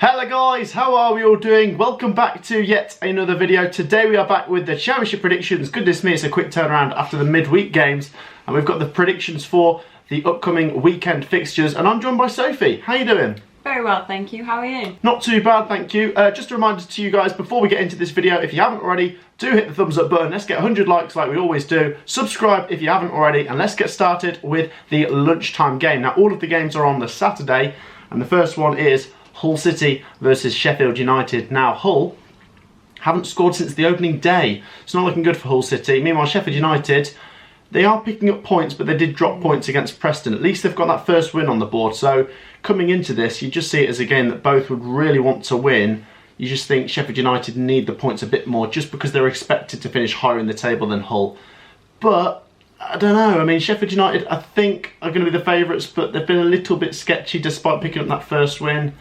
Hello guys, how are we all doing? Welcome back to yet another video. Today we are back with the championship predictions. Goodness me, it's a quick turnaround after the midweek games. And we've got the predictions for the upcoming weekend fixtures. And I'm joined by Sophie. How are you doing? Very well, thank you. How are you? Not too bad, thank you. Just a reminder to you guys, before we get into this video, if you haven't already, do hit the thumbs up button. Let's get 100 likes like we always do. Subscribe if you haven't already. And let's get started with the lunchtime game. Now, all of the games are on the Saturday. And the first one is Hull City versus Sheffield United. Now, Hull haven't scored since the opening day. It's not looking good for Hull City. Meanwhile, Sheffield United, they are picking up points, but they did drop points against Preston. At least they've got that first win on the board. So coming into this, you just see it as a game that both would really want to win. You just think Sheffield United need the points a bit more just because they're expected to finish higher in the table than Hull. But I don't know. I mean, Sheffield United, I think, are going to be the favourites, but they've been a little bit sketchy despite picking up that first win.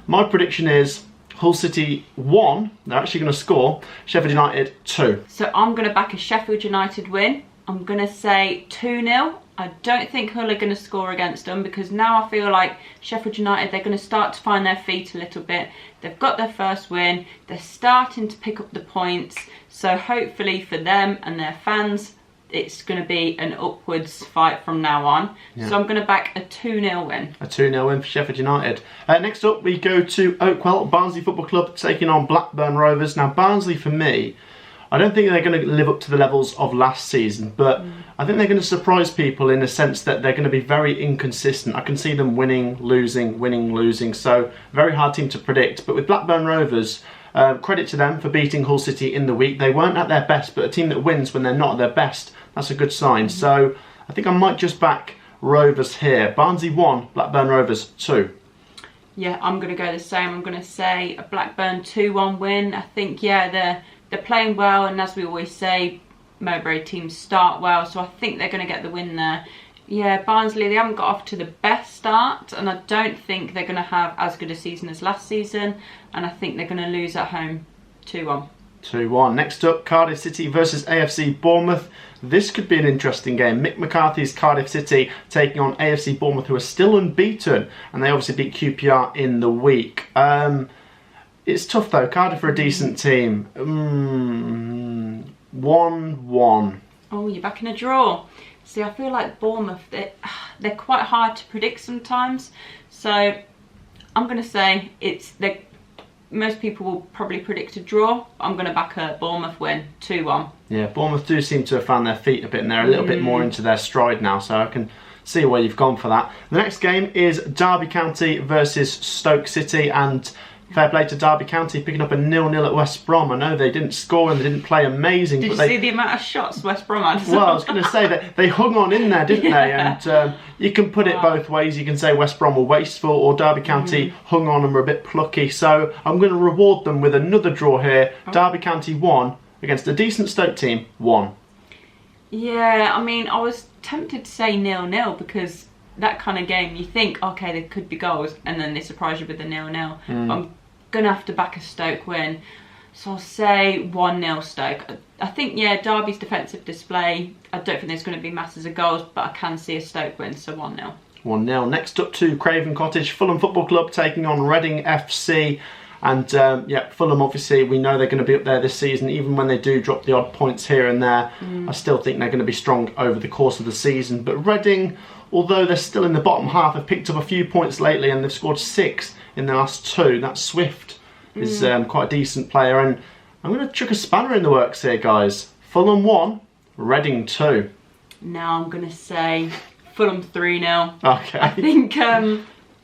My prediction is Hull City 1, they're actually going to score, Sheffield United 2. So I'm going to back a Sheffield United win. I'm going to say 2-0. I don't think Hull are going to score against them because now I feel like Sheffield United, they're going to start to find their feet a little bit. They've got their first win. They're starting to pick up the points. So hopefully for them and their fans, it's going to be an upwards fight from now on. Yeah. So I'm going to back a 2-0 win. A 2-0 win for Sheffield United. Next up, we go to Oakwell, Barnsley Football Club taking on Blackburn Rovers. Now, Barnsley, for me, I don't think they're going to live up to the levels of last season, but I think they're going to surprise people in the sense that they're going to be very inconsistent. I can see them winning, losing. So, very hard team to predict. But with Blackburn Rovers, credit to them for beating Hull City in the week. They weren't at their best, but a team that wins when they're not at their best, that's a good sign. So I think I might just back Rovers here. Barnsley 1, Blackburn Rovers 2. Yeah, I'm going to go the same. I'm going to say a Blackburn 2-1 win. I think, yeah, they're playing well, and as we always say, Mowbray teams start well, so I think they're going to get the win there. Yeah, Barnsley, they haven't got off to the best start, and I don't think they're going to have as good a season as last season, and I think they're going to lose at home 2-1. 2-1. Next up, Cardiff City versus AFC Bournemouth. This could be an interesting game. Mick McCarthy's Cardiff City taking on AFC Bournemouth, who are still unbeaten, and they obviously beat QPR in the week. It's tough though. Cardiff are a decent team. 1-1. Oh, you're back in a draw. See, I feel like Bournemouth, they're quite hard to predict sometimes. So I'm going to say most people will probably predict a draw. I'm going to back a Bournemouth win, 2-1. Yeah, Bournemouth do seem to have found their feet a bit, and they're a little bit more into their stride now, so I can see where you've gone for that. The next game is Derby County versus Stoke City, and fair play to Derby County picking up a 0-0 at West Brom. I know they didn't score and they didn't play amazing. Did you see the amount of shots West Brom had? Well, I was going to say that they hung on in there, didn't they? And you can put it both ways. You can say West Brom were wasteful or Derby County hung on and were a bit plucky. So I'm going to reward them with another draw here. Derby County 1 against a decent Stoke team, 1. Yeah, I mean, I was tempted to say 0-0 because that kind of game, you think, okay, there could be goals, and then they surprise you with the 0-0. I'm going to have to back a Stoke win. So I'll say 1-0 Stoke. I think, yeah, Derby's defensive display, I don't think there's going to be masses of goals, but I can see a Stoke win, so 1-0. 1-0. Next up to Craven Cottage, Fulham Football Club taking on Reading FC. And yeah, Fulham, obviously, we know they're going to be up there this season, even when they do drop the odd points here and there. I still think they're going to be strong over the course of the season. But Reading, although they're still in the bottom half, have picked up a few points lately and they've scored 6 in the last 2. That Swift is quite a decent player. And I'm going to chuck a spanner in the works here, guys. Fulham 1, Reading 2. Now I'm going to say Fulham 3-0. Okay. I think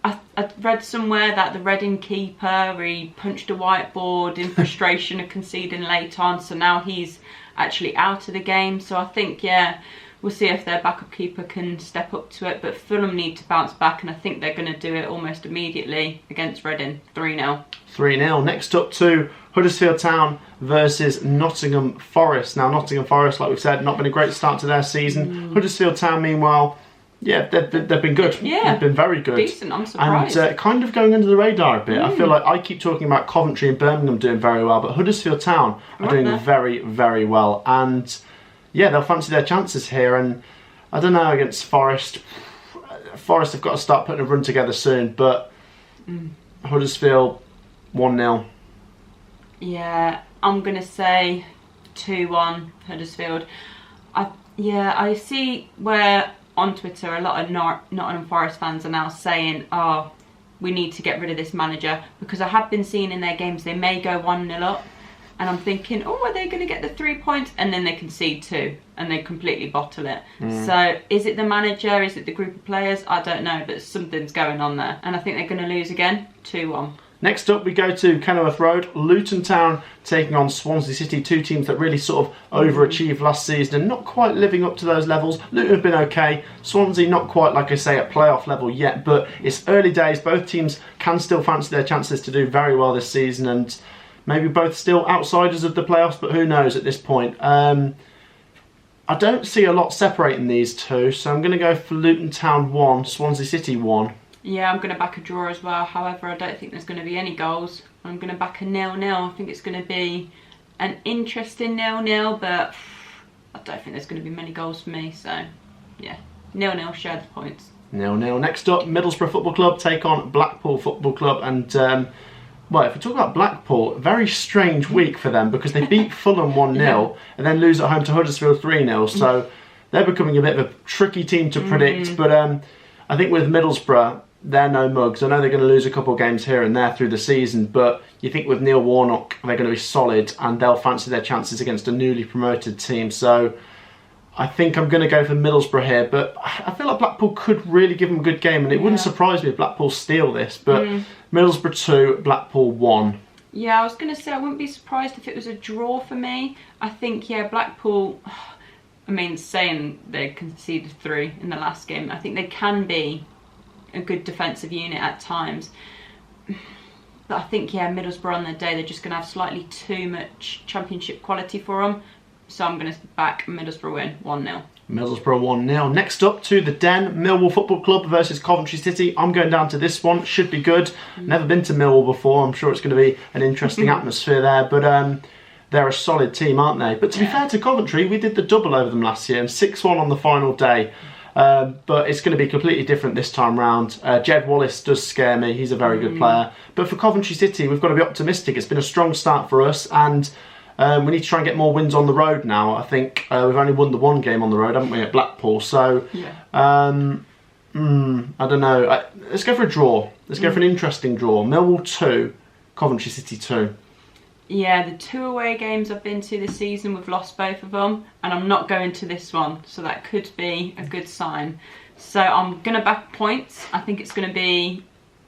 I read somewhere that the Reading keeper, he punched a whiteboard in frustration of conceding late on, so now he's actually out of the game. So I think, yeah, we'll see if their backup keeper can step up to it, but Fulham need to bounce back, and I think they're going to do it almost immediately against Reading, 3-0. 3-0. Next up to Huddersfield Town versus Nottingham Forest. Now, Nottingham Forest, like we've said, not been a great start to their season. Huddersfield Town, meanwhile, yeah, they've been good. Yeah, they've been very good. Decent, I'm surprised. And kind of going under the radar a bit. I feel like I keep talking about Coventry and Birmingham doing very well, but Huddersfield Town are doing very, very well. And yeah, they'll fancy their chances here. And I don't know, against Forest. Forest have got to start putting a run together soon, but Huddersfield, 1-0. Yeah, I'm going to say 2-1 Huddersfield. I see where on Twitter a lot of Nottingham Forest fans are now saying, oh, we need to get rid of this manager, because I have been seeing in their games they may go 1-0 up, and I'm thinking, oh, are they going to get the 3 points? And then they concede 2 and they completely bottle it. So is it the manager? Is it the group of players? I don't know, but something's going on there, and I think they're going to lose again, 2-1. Next up, we go to Kenilworth Road. Luton Town taking on Swansea City, two teams that really sort of overachieved last season and not quite living up to those levels. Luton have been okay. Swansea not quite, like I say, at playoff level yet, but it's early days. Both teams can still fancy their chances to do very well this season, and maybe both still outsiders of the playoffs, but who knows at this point. I don't see a lot separating these two, so I'm going to go for Luton Town 1, Swansea City 1. Yeah, I'm going to back a draw as well. However, I don't think there's going to be any goals. I'm going to back a 0-0. I think it's going to be an interesting 0-0, but I don't think there's going to be many goals for me. So, yeah, 0-0, share the points. 0-0. Next up, Middlesbrough Football Club take on Blackpool Football Club. And, well, if we talk about Blackpool, a very strange week for them, because they beat Fulham 1-0 and then lose at home to Huddersfield 3-0. So they're becoming a bit of a tricky team to predict. But I think with Middlesbrough, they're no mugs. I know they're going to lose a couple of games here and there through the season, but you think with Neil Warnock, they're going to be solid and they'll fancy their chances against a newly promoted team. So I think I'm going to go for Middlesbrough here, but I feel like Blackpool could really give them a good game, and it wouldn't surprise me if Blackpool steal this, but Middlesbrough 2, Blackpool 1. Yeah, I was going to say I wouldn't be surprised if it was a draw for me. I think, yeah, Blackpool, I mean, saying they conceded 3 in the last game, I think they can be a good defensive unit at times, but I think, yeah, Middlesbrough on their day, they're just going to have slightly too much championship quality for them, so I'm going to back Middlesbrough win 1-0. Middlesbrough 1-0. Next up to the Den, Millwall Football Club versus Coventry City. I'm going down to this one. Should be good. Never been to Millwall before. I'm sure it's going to be an interesting atmosphere there, but they're a solid team, aren't they? But to be fair to Coventry, we did the double over them last year and 6-1 on the final day. But it's going to be completely different this time round. Jed Wallace does scare me. He's a very good player. But for Coventry City, we've got to be optimistic. It's been a strong start for us, and we need to try and get more wins on the road now. I think we've only won the one game on the road, haven't we, at Blackpool? So, I don't know. Let's go for a draw. Let's go for an interesting draw. Millwall 2, Coventry City 2. Yeah, the 2 away games I've been to this season, we've lost both of them, and I'm not going to this one, so that could be a good sign. So I'm going to back points. I think it's going to be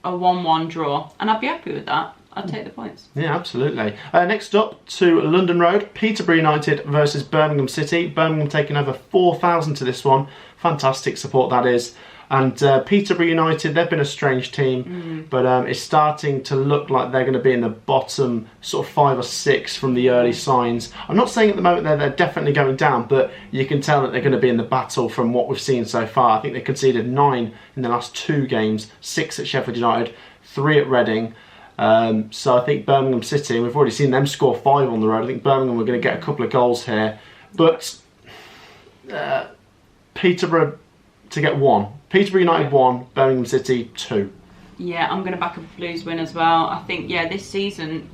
a 1-1 draw, and I'd be happy with that. I'd take the points. Yeah, absolutely. Next up to London Road, Peterborough United versus Birmingham City. Birmingham taking over 4,000 to this one. Fantastic support that is. And Peterborough United, they've been a strange team, but it's starting to look like they're going to be in the bottom sort of 5 or 6 from the early signs. I'm not saying at the moment they're definitely going down, but you can tell that they're going to be in the battle from what we've seen so far. I think they conceded 9 in the last 2 games, 6 at Sheffield United, 3 at Reading. So I think Birmingham City, we've already seen them score 5 on the road. I think Birmingham are going to get a couple of goals here, but Peterborough to get 1. Peterborough United 1, Birmingham City 2. Yeah, I'm going to back a Blues win as well. I think, yeah, this season,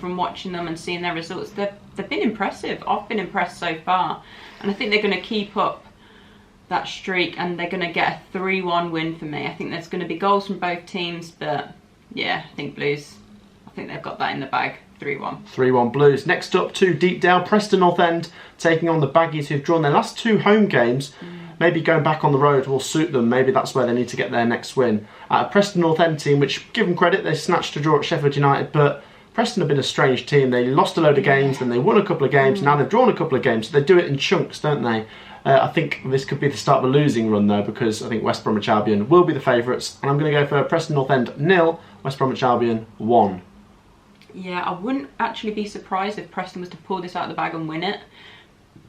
from watching them and seeing their results, they've been impressive. I've been impressed so far. And I think they're going to keep up that streak, and they're going to get a 3-1 win for me. I think there's going to be goals from both teams, but yeah, I think Blues, I think they've got that in the bag. 3-1. 3-1 Blues. Next up to Deepdale, Preston North End taking on the Baggies, who've drawn their last 2 home games. Maybe going back on the road will suit them. Maybe that's where they need to get their next win. Preston North End team, which, give them credit, they snatched a draw at Sheffield United, but Preston have been a strange team. They lost a load of games, then they won a couple of games, now they've drawn a couple of games. So they do it in chunks, don't they? I think this could be the start of a losing run, though, because I think West Bromwich Albion will be the favourites. And I'm going to go for Preston North End 0, West Bromwich Albion 1. Yeah, I wouldn't actually be surprised if Preston was to pull this out of the bag and win it.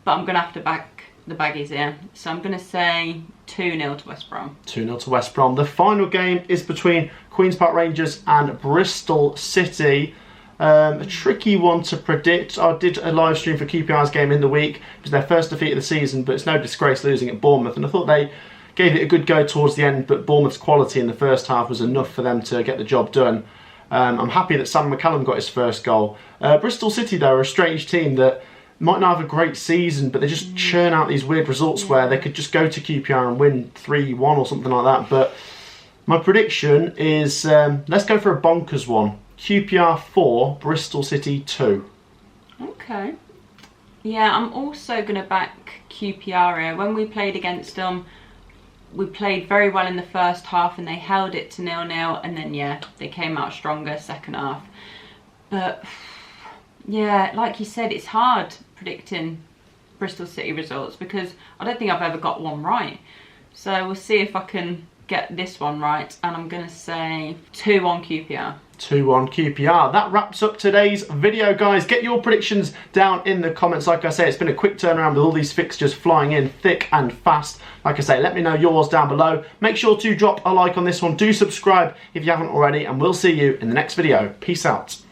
But I'm going to have to back the Baggies here. So I'm going to say 2-0 to West Brom. 2-0 to West Brom. The final game is between Queen's Park Rangers and Bristol City. A tricky one to predict. I did a live stream for QPR's game in the week. It was their first defeat of the season, but it's no disgrace losing at Bournemouth. And I thought they gave it a good go towards the end, but Bournemouth's quality in the first half was enough for them to get the job done. I'm happy that Sam McCallum got his first goal. Bristol City, though, are a strange team that might not have a great season, but they just churn out these weird results where they could just go to QPR and win 3-1 or something like that. But my prediction is, let's go for a bonkers one. QPR 4, Bristol City 2. Okay. Yeah, I'm also going to back QPR here. When we played against them, we played very well in the first half and they held it to 0-0, and then, yeah, they came out stronger second half. But, yeah, like you said, it's hard predicting Bristol City results because I don't think I've ever got one right. So we'll see if I can get this one right, and I'm going to say 2-1 QPR. 2-1 QPR. That wraps up today's video, guys. Get your predictions down in the comments. Like I say, it's been a quick turnaround with all these fixtures flying in thick and fast. Like I say, let me know yours down below. Make sure to drop a like on this one. Do subscribe if you haven't already, and we'll see you in the next video. Peace out.